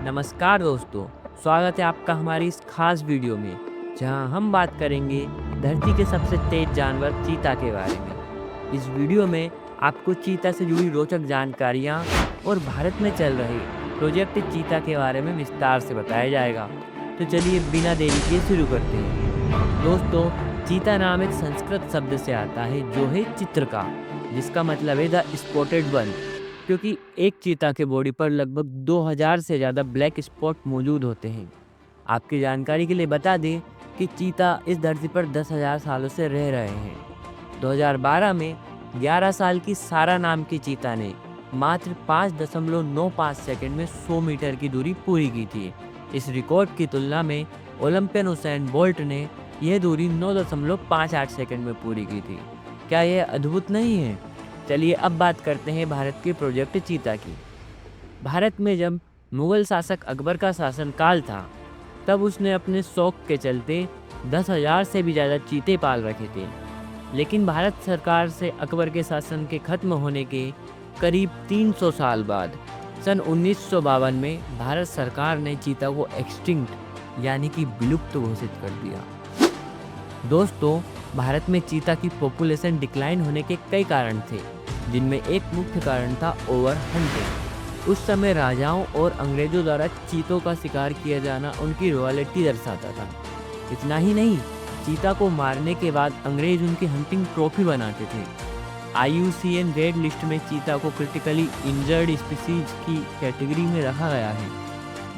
नमस्कार दोस्तों, स्वागत है आपका हमारी इस खास वीडियो में, जहां हम बात करेंगे धरती के सबसे तेज जानवर चीता के बारे में। इस वीडियो में आपको चीता से जुड़ी रोचक जानकारियां और भारत में चल रहे प्रोजेक्ट चीता के बारे में विस्तार से बताया जाएगा। तो चलिए बिना देरी किए शुरू करते हैं। दोस्तों, चीता नाम एक संस्कृत शब्द से आता है जो है चित्र का, जिसका मतलब है द स्पॉटेड वन। क्योंकि एक चीता के बॉडी पर लगभग 2000 से ज़्यादा ब्लैक स्पॉट मौजूद होते हैं। आपकी जानकारी के लिए बता दें कि चीता इस धरती पर 10,000 सालों से रह रहे हैं। 2012 में 11 साल की सारा नाम की चीता ने मात्र 5.95 सेकंड में 100 मीटर की दूरी पूरी की थी। इस रिकॉर्ड की तुलना में ओलंपियन उसेन बोल्ट ने यह दूरी 9.58 सेकंड में पूरी की थी। क्या यह अद्भुत नहीं है? चलिए अब बात करते हैं भारत के प्रोजेक्ट चीता की। भारत में जब मुगल शासक अकबर का शासनकाल था, तब उसने अपने शौक के चलते 10,000 से भी ज़्यादा चीते पाल रखे थे। लेकिन भारत सरकार से अकबर के शासन के खत्म होने के करीब 300 साल बाद सन 1952 में भारत सरकार ने चीता को एक्सटिंक्ट यानी कि विलुप्त घोषित कर दिया। दोस्तों, भारत में चीता की पॉपुलेशन डिक्लाइन होने के कई कारण थे, जिनमें एक मुख्य कारण था ओवर हंटिंग। उस समय राजाओं और अंग्रेजों द्वारा चीतों का शिकार किया जाना उनकी रॉयल्टी दर्शाता था। इतना ही नहीं, चीता को मारने के बाद अंग्रेज उनकी हंटिंग ट्रॉफी बनाते थे। IUCN रेड लिस्ट में चीता को क्रिटिकली इंजर्ड स्पीसीज की कैटेगरी में रखा गया है,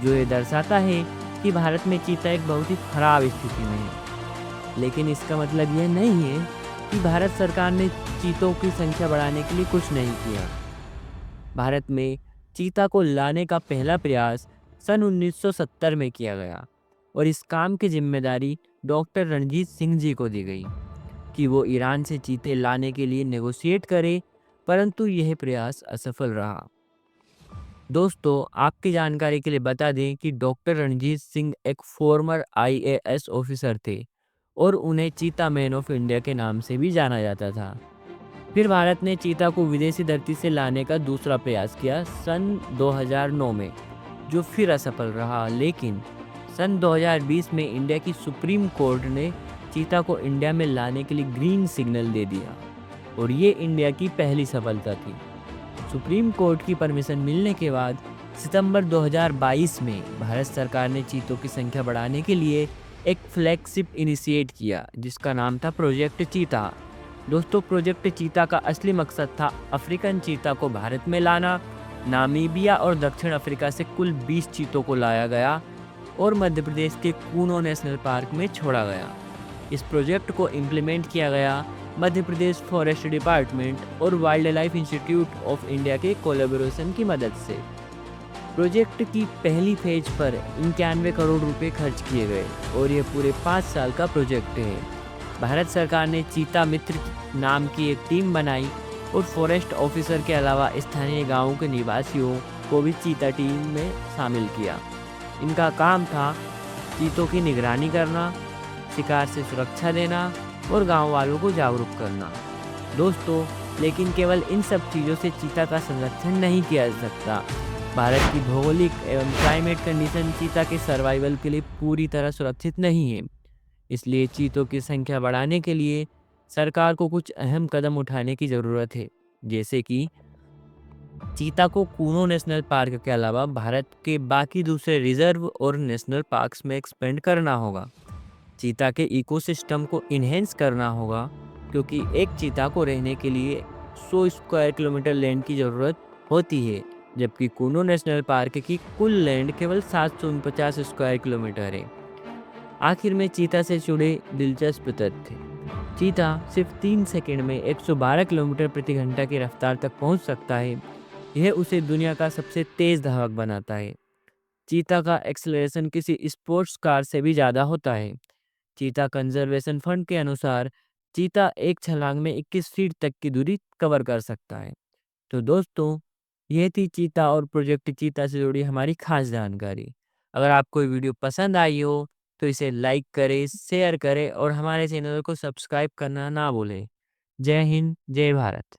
जो ये दर्शाता है कि भारत में चीता एक बहुत ही खराब स्थिति में है। लेकिन इसका मतलब यह नहीं है कि भारत सरकार ने चीतों की संख्या बढ़ाने के लिए कुछ नहीं किया। भारत में चीता को लाने का पहला प्रयास सन 1970 में किया गया और इस काम की जिम्मेदारी डॉक्टर रणजीत सिंह जी को दी गई कि वो ईरान से चीते लाने के लिए नेगोशिएट करे, परंतु यह प्रयास असफल रहा। दोस्तों, आपकी जानकारी के लिए बता दें कि डॉक्टर रणजीत सिंह एक फॉर्मर IAS ऑफिसर थे और उन्हें चीता मैन ऑफ इंडिया के नाम से भी जाना जाता था। फिर भारत ने चीता को विदेशी धरती से लाने का दूसरा प्रयास किया सन 2009 में, जो फिर असफल रहा। लेकिन सन 2020 में इंडिया की सुप्रीम कोर्ट ने चीता को इंडिया में लाने के लिए ग्रीन सिग्नल दे दिया और ये इंडिया की पहली सफलता थी। सुप्रीम कोर्ट की परमिशन मिलने के बाद सितंबर 2022 में भारत सरकार ने चीतों की संख्या बढ़ाने के लिए एक फ्लैगशिप इनिशिएट किया, जिसका नाम था प्रोजेक्ट चीता। दोस्तों, प्रोजेक्ट चीता का असली मकसद था अफ्रीकन चीता को भारत में लाना। नामीबिया और दक्षिण अफ्रीका से कुल 20 चीतों को लाया गया और मध्य प्रदेश के कूनो नेशनल पार्क में छोड़ा गया। इस प्रोजेक्ट को इम्प्लीमेंट किया गया मध्य प्रदेश फॉरेस्ट डिपार्टमेंट और wild life institute of India के कोलैबोरेशन की मदद से। प्रोजेक्ट की पहली फेज पर 91 करोड़ रुपए खर्च किए गए और यह पूरे 5 साल का प्रोजेक्ट है। भारत सरकार ने चीता मित्र नाम की एक टीम बनाई और फॉरेस्ट ऑफिसर के अलावा स्थानीय गांवों के निवासियों को भी चीता टीम में शामिल किया। इनका काम था चीतों की निगरानी करना, शिकार से सुरक्षा देना और गांव वालों को जागरूक करना। दोस्तों, लेकिन केवल इन सब चीज़ों से चीता का संरक्षण नहीं किया जा सकता। भारत की भौगोलिक एवं क्लाइमेट कंडीशन चीता के सर्वाइवल के लिए पूरी तरह सुरक्षित नहीं है। इसलिए चीतों की संख्या बढ़ाने के लिए सरकार को कुछ अहम कदम उठाने की ज़रूरत है, जैसे कि चीता को कूनो नेशनल पार्क के अलावा भारत के बाकी दूसरे रिजर्व और नेशनल पार्क्स में एक्सपेंड करना होगा। चीता के इकोसिस्टम को इन्हेंस करना होगा, क्योंकि एक चीता को रहने के लिए 100 स्क्वायर किलोमीटर लैंड की ज़रूरत होती है, जबकि कूनो नेशनल पार्क की कुल लैंड केवल 749 स्क्वायर किलोमीटर है। आखिर में चीता से जुड़े दिलचस्प तथ्य। चीता सिर्फ 3 सेकंड में 112 किलोमीटर प्रति घंटा की रफ्तार तक पहुंच सकता है। यह उसे दुनिया का सबसे तेज धावक बनाता है। चीता का एक्सेलरेशन किसी स्पोर्ट्स कार से भी ज़्यादा होता है। चीता कंजर्वेशन फंड के अनुसार चीता एक छलांग में 21 फीट तक की दूरी कवर कर सकता है। तो दोस्तों, ये थी चीता और प्रोजेक्ट चीता से जुड़ी हमारी खास जानकारी। अगर आपको ये वीडियो पसंद आई हो तो इसे लाइक करें, शेयर करें और हमारे चैनल को सब्सक्राइब करना ना भूलें। जय हिंद, जय भारत।